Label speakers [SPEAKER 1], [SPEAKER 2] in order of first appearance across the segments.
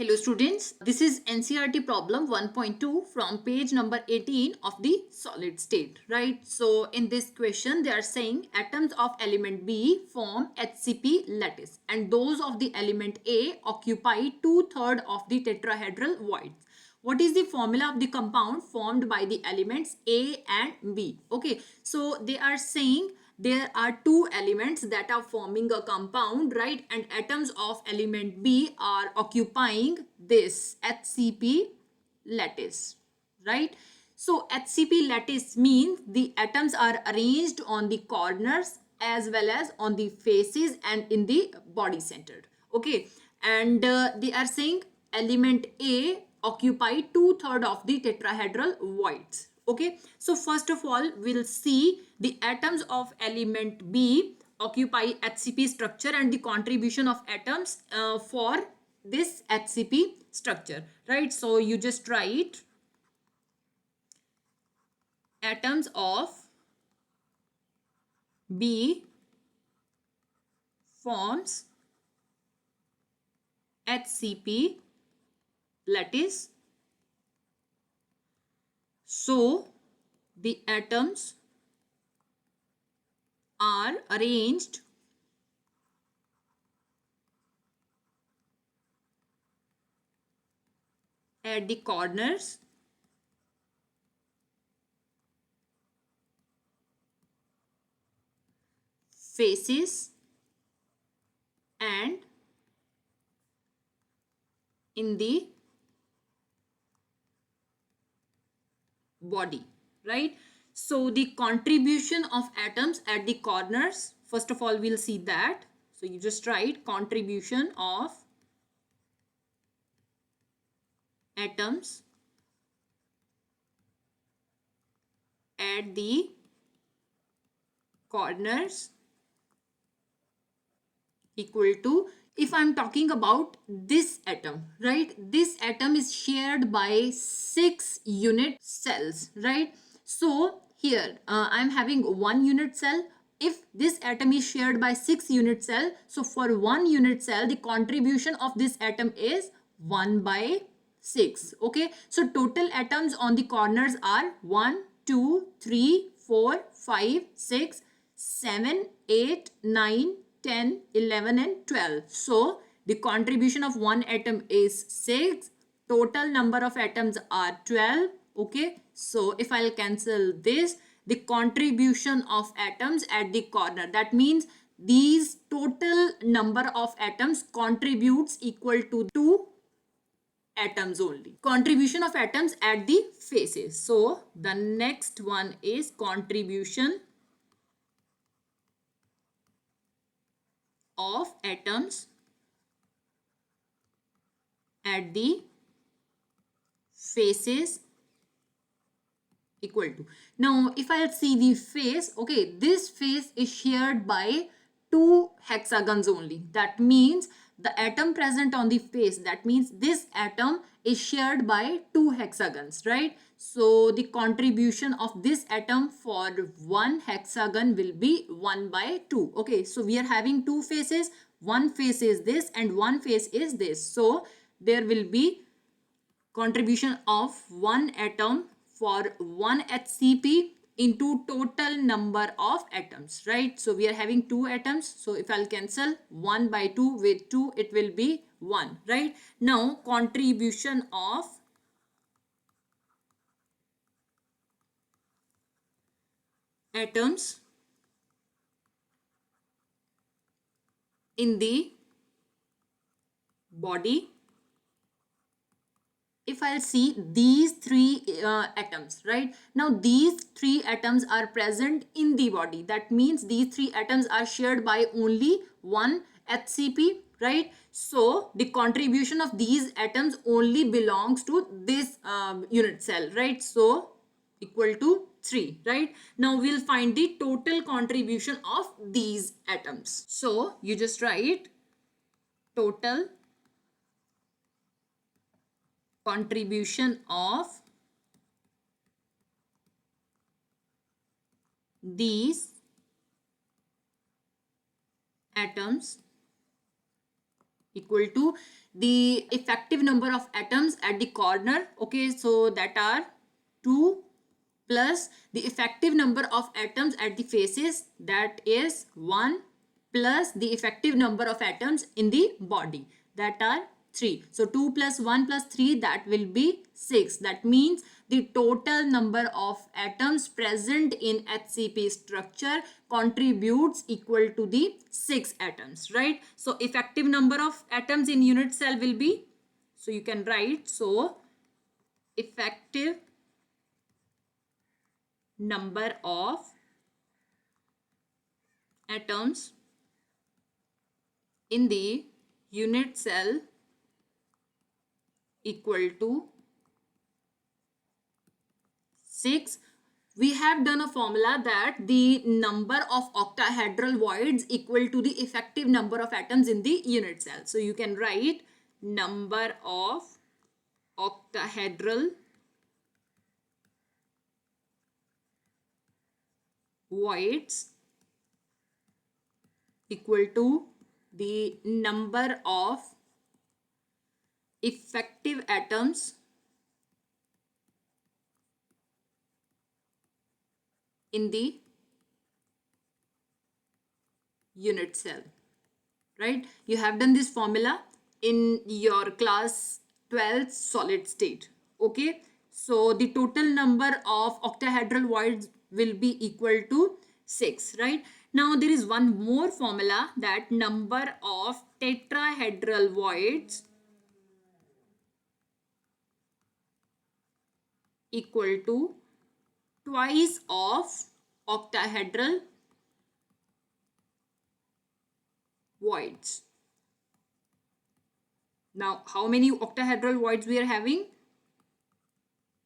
[SPEAKER 1] Hello students, this is NCERT problem 1.2 from page number 18 of the solid state, right? So in this question they are saying atoms of element B form HCP lattice and those of the element A occupy 2/3 of the tetrahedral voids. What is the formula of the compound formed by the elements A and B? Okay, so they are saying there are two elements that are forming a compound, right? And atoms of element B are occupying this HCP lattice, right? So HCP lattice means the atoms are arranged on the corners as well as on the faces and in the body center. Okay, and they are saying element A occupy 2/3 of the tetrahedral voids. Okay, so first of all we'll see the atoms of element B occupy HCP structure and the contribution of atoms for this HCP structure, right? So you just write atoms of B forms HCP lattice. So the atoms are arranged at the corners faces and in the body, right? So the contribution of atoms at the corners, first of all we'll see that. So you just write contribution of atoms at the corners equal to, if I'm talking about this atom, right? This atom is shared by 6 unit cells, right? So here I'm having 1 unit cell. If this atom is shared by 6 unit cell, so for 1 unit cell the contribution of this atom is 1 by 6. Okay, so total atoms on the corners are 1 2 3 4 5 6 7 8 9 10 11 and 12. So the contribution of one atom is 6. Total number of atoms are 12. Okay, so if I'll cancel this, the contribution of atoms at the corner, that means these total number of atoms contributes equal to 2 atoms only. Contribution of atoms at the faces. So the next one is contribution of atoms at the faces equal to. Now if I'll see the face, okay, this face is shared by 2 hexagons only. That means the atom present on the face, that means this atom is shared by 2 hexagons, right? So the contribution of this atom for one hexagon will be 1 by 2. Okay, so we are having 2 faces. One face is this and one face is this. So there will be contribution of one atom for one HCP into total number of atoms, right? So we are having 2 atoms. So if I'll cancel 1 by 2 with 2, it will be 1, right? Now contribution of atoms in the body, if I'll see these 3 atoms, right? Now these 3 atoms are present in the body. That means these 3 atoms are shared by only one HCP, right? So the contribution of these atoms only belongs to this unit cell, right? So equal to 3, right? Now we'll find the total contribution of these atoms. So you just write total contribution of these atoms equal to the effective number of atoms at the corner. Okay, so that are 2 plus the effective number of atoms at the faces, that is 1, plus the effective number of atoms in the body, that are 3. So 2 plus 1 plus 3, that will be 6. That means the total number of atoms present in HCP structure contributes equal to the 6 atoms, right? So effective number of atoms in unit cell will be, so you can write, so effective number of atoms in the unit cell equal to 6. We have done a formula that the number of octahedral voids equal to the effective number of atoms in the unit cell. So you can write number of octahedral voids equal to the number of effective atoms in the unit cell, right? You have done this formula in your class 12 solid state. Okay, so the total number of octahedral voids will be equal to 6, right? Now there is one more formula, that number of tetrahedral voids equal to twice of octahedral voids. Now how many octahedral voids we are having?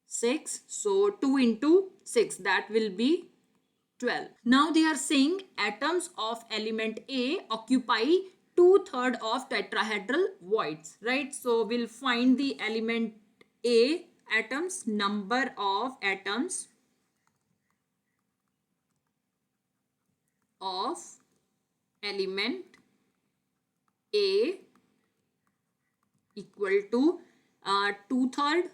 [SPEAKER 1] 6. So 2 into 6, that will be 12. Now they are saying atoms of element A occupy 2/3 of tetrahedral voids, right? So we'll find the element A atoms, number of atoms of element A equal to 2/3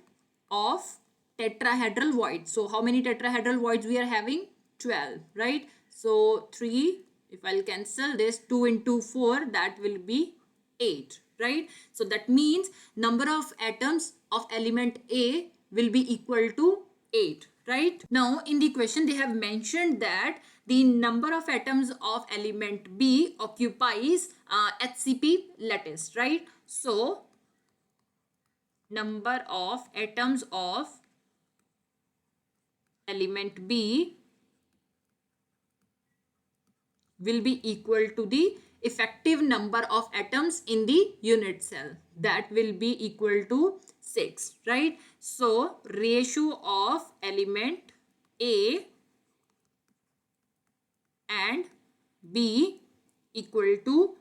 [SPEAKER 1] of tetrahedral voids. So how many tetrahedral voids we are having? 12, right? So 3, if I'll cancel this, 2 into 4, that will be 8, right? So that means number of atoms of element A will be equal to 8, right? Now in the question they have mentioned that the number of atoms of element B occupies HCP lattice, right? So number of atoms of element B will be equal to the effective number of atoms in the unit cell, that will be equal to 6, right? So ratio of element A and B equal to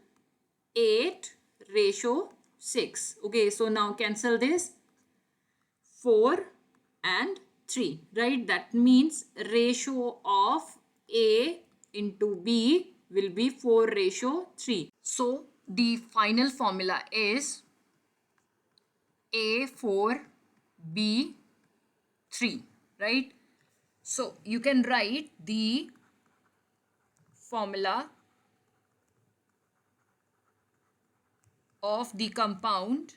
[SPEAKER 1] 8 ratio 6. Okay, so now cancel this, 4 and 3, right? That means ratio of A into B will be 4 ratio 3. So the final formula is A4B3, right? So you can write the formula of the compound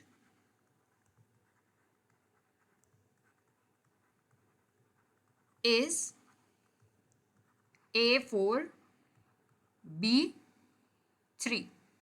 [SPEAKER 1] is A4B3,